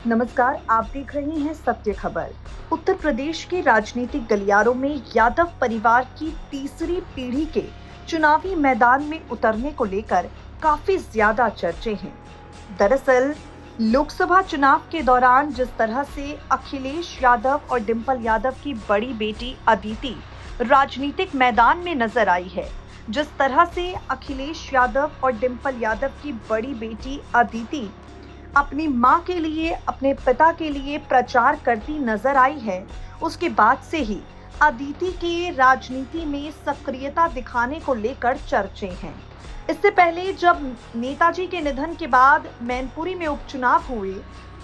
नमस्कार, आप देख रहे हैं सत्य खबर। उत्तर प्रदेश के राजनीतिक गलियारों में यादव परिवार की तीसरी पीढ़ी के चुनावी मैदान में उतरने को लेकर काफी ज्यादा चर्चे हैं। दरअसल लोकसभा चुनाव के दौरान जिस तरह से अखिलेश यादव और डिंपल यादव की बड़ी बेटी अदिति राजनीतिक मैदान में नजर आई है, जिस तरह से अखिलेश यादव और डिंपल यादव की बड़ी बेटी अदिति अपनी मां के लिए, अपने पिता के लिए प्रचार करती नजर आई है, उसके बाद से ही अदिति के राजनीति में सक्रियता दिखाने को लेकर चर्चे हैं। इससे पहले जब नेताजी के निधन के बाद मैनपुरी में उपचुनाव हुए,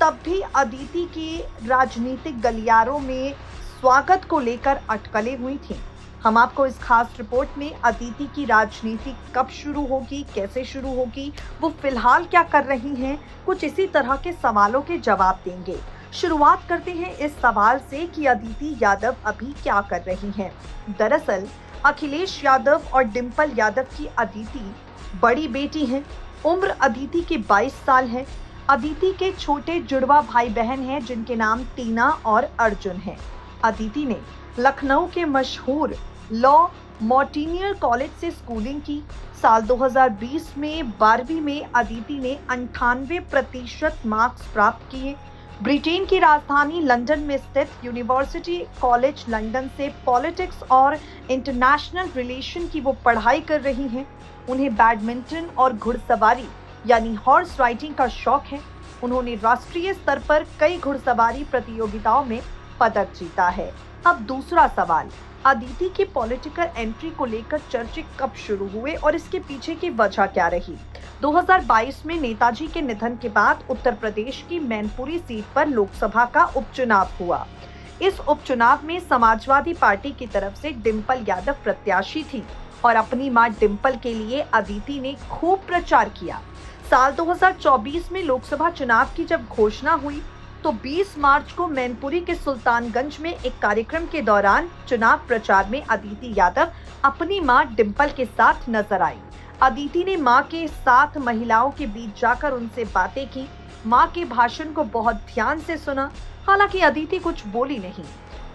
तब भी अदिति के राजनीतिक गलियारों में स्वागत को लेकर अटकलें हुई थीं। हम आपको इस खास रिपोर्ट में अदिति की राजनीति कब शुरू होगी, कैसे शुरू होगी, वो फिलहाल क्या कर रही हैं, कुछ इसी तरह के सवालों के जवाब देंगे। शुरुआत करते हैं इस सवाल से कि अदिति यादव अभी क्या कर रही हैं। दरअसल अखिलेश यादव और डिंपल यादव की अदिति बड़ी बेटी हैं। उम्र अदिति की 22 साल है। अदिति के छोटे जुड़वा भाई बहन हैं जिनके नाम टीना और अर्जुन हैं। अदिति ने लखनऊ के मशहूर लॉ मॉन्टिनियर कॉलेज से स्कूलिंग की। साल 2020 में 12वीं में अदिति ने 98% मार्क्स प्राप्त किए। ब्रिटेन की राजधानी लंदन में स्थित यूनिवर्सिटी कॉलेज लंदन से पॉलिटिक्स और इंटरनेशनल रिलेशन की वो पढ़ाई कर रही हैं। उन्हें बैडमिंटन और घुड़सवारी यानी हॉर्स राइडिंग का शौक है। उन्होंने राष्ट्रीय स्तर पर कई घुड़सवारी प्रतियोगिताओं में पदक जीता है। अब दूसरा सवाल, अदिति की पॉलिटिकल एंट्री को लेकर चर्चे कब शुरू हुए और इसके पीछे की वजह क्या रही। 2022 में नेताजी के निधन के बाद उत्तर प्रदेश की मैनपुरी सीट पर लोकसभा का उपचुनाव हुआ। इस उपचुनाव में समाजवादी पार्टी की तरफ से डिंपल यादव प्रत्याशी थी और अपनी मां डिंपल के लिए अदिति ने खूब प्रचार किया। साल 2024 में लोकसभा चुनाव की जब घोषणा हुई तो 20 मार्च को मैनपुरी के सुल्तानगंज में एक कार्यक्रम के दौरान चुनाव प्रचार में अदिति यादव अपनी मां डिंपल के साथ नजर आई। अदिति ने मां के साथ महिलाओं के बीच जाकर उनसे बातें की। मां के भाषण को बहुत ध्यान से सुना। हालांकि अदिति कुछ बोली नहीं।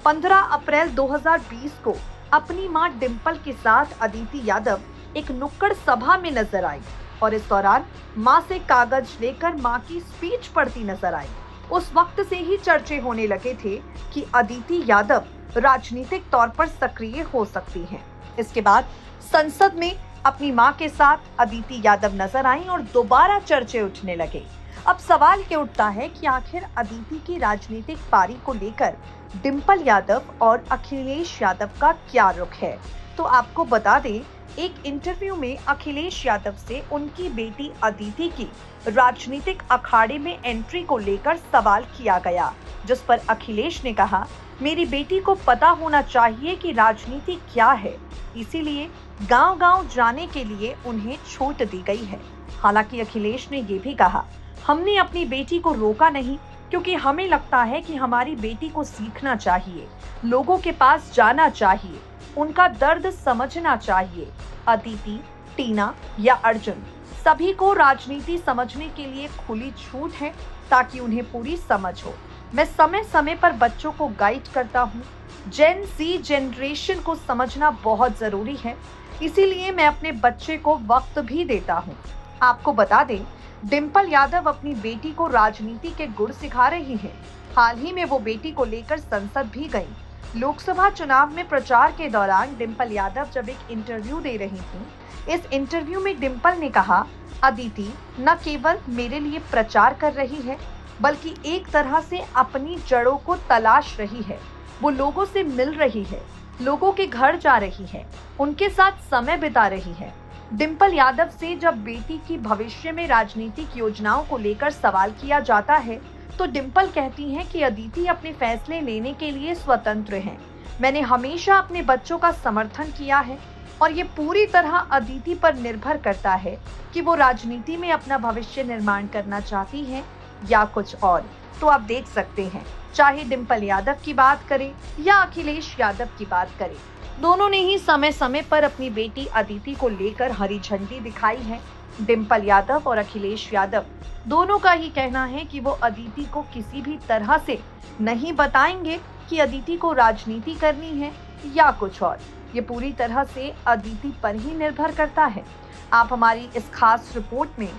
15 अप्रैल 2020 को अपनी मां डिंपल के साथ अदिति यादव एक नुक्कड़ सभा में नजर आई और इस दौरान मां से कागज लेकर मां की स्पीच पढ़ती नजर आई। उस वक्त से ही चर्चे होने लगे थे कि अदिति यादव राजनीतिक तौर पर सक्रिय हो सकती हैं। इसके बाद संसद में अपनी मां के साथ अदिति यादव नजर आई और दोबारा चर्चे उठने लगे। अब सवाल ये उठता है कि आखिर अदिति की राजनीतिक पारी को लेकर डिंपल यादव और अखिलेश यादव का क्या रुख है। तो आपको बता दें, एक इंटरव्यू में अखिलेश यादव से उनकी बेटी अदिति की राजनीतिक अखाड़े में एंट्री को लेकर सवाल किया गया, जिस पर अखिलेश ने कहा, मेरी बेटी को पता होना चाहिए कि राजनीति क्या है, इसीलिए गांव-गांव जाने के लिए उन्हें छूट दी गई है। हालांकि अखिलेश ने ये भी कहा, हमने अपनी बेटी को रोका नहीं, क्योंकि हमें लगता है कि हमारी बेटी को सीखना चाहिए, लोगों के पास जाना चाहिए, उनका दर्द समझना चाहिए। अदिति, टीना या अर्जुन, सभी को राजनीति समझने के लिए खुली छूट है ताकि उन्हें पूरी समझ हो। मैं समय समय पर बच्चों को गाइड करता हूँ। जेन ज़ी जनरेशन को समझना बहुत जरूरी है, इसीलिए मैं अपने बच्चे को वक्त भी देता हूँ। आपको बता दें, डिंपल यादव अपनी बेटी को राजनीति के गुर सिखा रही हैं। हाल ही में वो बेटी को लेकर संसद भी गई। लोकसभा चुनाव में प्रचार के दौरान डिंपल यादव जब एक इंटरव्यू दे रही थी, इस इंटरव्यू में डिंपल ने कहा, अदिति न केवल मेरे लिए प्रचार कर रही है, बल्कि एक तरह से अपनी जड़ों को तलाश रही है। वो लोगों से मिल रही है, लोगों के घर जा रही है, उनके साथ समय बिता रही है। डिंपल यादव से जब बेटी की भविष्य में राजनीतिक योजनाओं को लेकर सवाल किया जाता है, तो डिंपल कहती हैं कि अदिति अपने फैसले लेने के लिए स्वतंत्र हैं। मैंने हमेशा अपने बच्चों का समर्थन किया है और ये पूरी तरह अदिति पर निर्भर करता है कि वो राजनीति में अपना भविष्य निर्माण करना चाहती हैं या कुछ और। तो आप देख सकते हैं, चाहे डिंपल यादव की बात करें या अखिलेश यादव की बात करें, दोनों ने ही समय समय पर अपनी बेटी अदिति को लेकर हरी झंडी दिखाई है डिम्पल यादव और अखिलेश यादव दोनों का ही कहना है कि वो अदिति को किसी भी तरह से नहीं बताएंगे कि अदिति को राजनीति करनी है या कुछ और। ये पूरी तरह से अदिति पर ही निर्भर करता है। आप हमारी इस खास रिपोर्ट में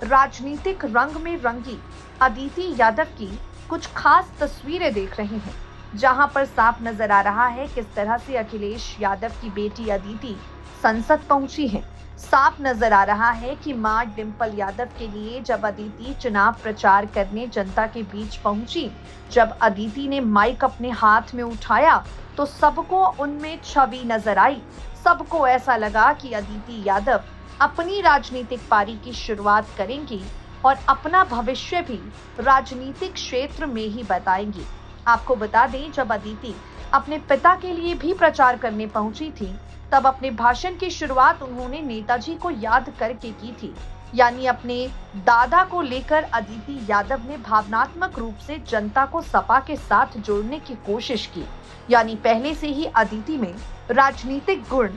राजनीतिक रंग में रंगी अदिति यादव की कुछ खास तस्वीरें देख रहे हैं, जहां पर साफ नजर आ रहा है किस तरह से अखिलेश यादव की बेटी अदिति संसद पहुंची है। साफ नजर आ रहा है कि मां डिम्पल यादव के लिए जब अदिति चुनाव प्रचार करने जनता के बीच पहुंची, जब अदिति ने माइक अपने हाथ में उठाया तो सबको उनमें छवि नजर आई। सबको ऐसा लगा कि अदिति यादव अपनी राजनीतिक पारी की शुरुआत करेंगी और अपना भविष्य भी राजनीतिक क्षेत्र में ही बताएंगी। आपको बता दें, जब अदिति अपने पिता के लिए भी प्रचार करने पहुंची थी, तब अपने भाषण की शुरुआत उन्होंने नेताजी को याद करके की थी। यानी अपने दादा को लेकर अदिति यादव ने भावनात्मक रूप से जनता को सपा के साथ जोड़ने की कोशिश की। यानी पहले से ही अदिति में राजनीतिक गुण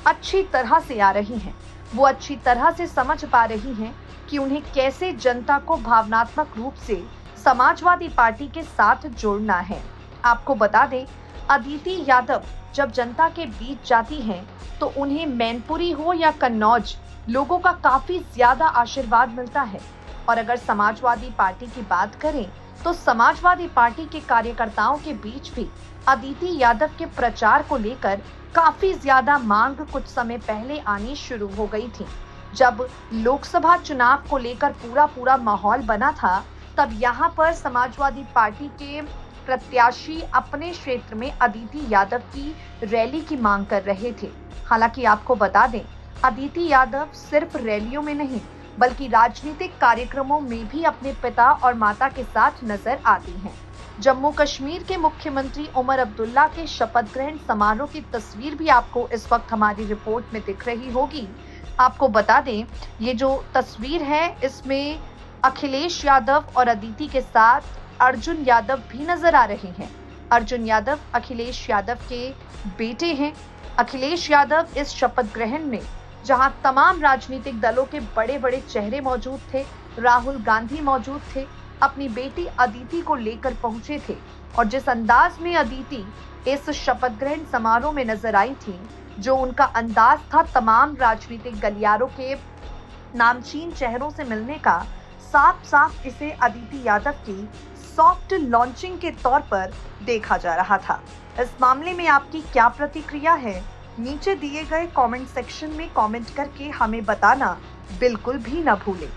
अच्छी तरह से आ रही हैं। वो अच्छी तरह से समझ पा रही हैं कि उन्हें कैसे जनता को भावनात्मक रूप से समाजवादी पार्टी के साथ जोड़ना है। आपको बता दें, अदिति यादव जब जनता के बीच जाती हैं तो उन्हें मैनपुरी हो या कन्नौज, लोगों का काफी ज्यादा आशीर्वाद मिलता है। और अगर समाजवादी पार्टी की बात करें तो समाजवादी पार्टी के कार्यकर्ताओं के बीच भी अदिति यादव के प्रचार को लेकर काफी ज्यादा मांग कुछ समय पहले आनी शुरू हो गई थी। जब लोकसभा चुनाव को लेकर पूरा माहौल बना था, तब यहाँ पर समाजवादी पार्टी के प्रत्याशी अपने क्षेत्र में अदिति यादव की रैली की मांग कर रहे थे। हालांकि आपको बता दें, अदिति यादव सिर्फ रैलियों में नहीं बल्कि राजनीतिक कार्यक्रमों में भी अपने पिता और माता के साथ नजर आती हैं। जम्मू कश्मीर के मुख्यमंत्री उमर अब्दुल्ला के शपथ ग्रहण समारोह की तस्वीर भी आपको इस वक्त हमारी रिपोर्ट में दिख रही होगी। आपको बता दें, ये जो तस्वीर है इसमें अखिलेश यादव और अदिति के साथ अर्जुन यादव भी नजर आ रहे हैं। अर्जुन यादव अखिलेश यादव के बेटे हैं। अखिलेश यादव इस शपथ ग्रहण में, जहां तमाम राजनीतिक दलों के बड़े बड़े चेहरे मौजूद थे, राहुल गांधी मौजूद थे, अपनी बेटी अदिति को लेकर पहुंचे थे। और जिस अंदाज में अदिति इस शपथ ग्रहण समारोह में नजर आई थी, जो उनका अंदाज था तमाम राजनीतिक गलियारों के नामचीन चेहरों से मिलने का, साफ साफ इसे अदिति यादव की सॉफ्ट लॉन्चिंग के तौर पर देखा जा रहा था। इस मामले में आपकी क्या प्रतिक्रिया है? नीचे दिए गए कमेंट सेक्शन में कमेंट करके हमें बताना बिल्कुल भी न भूलें।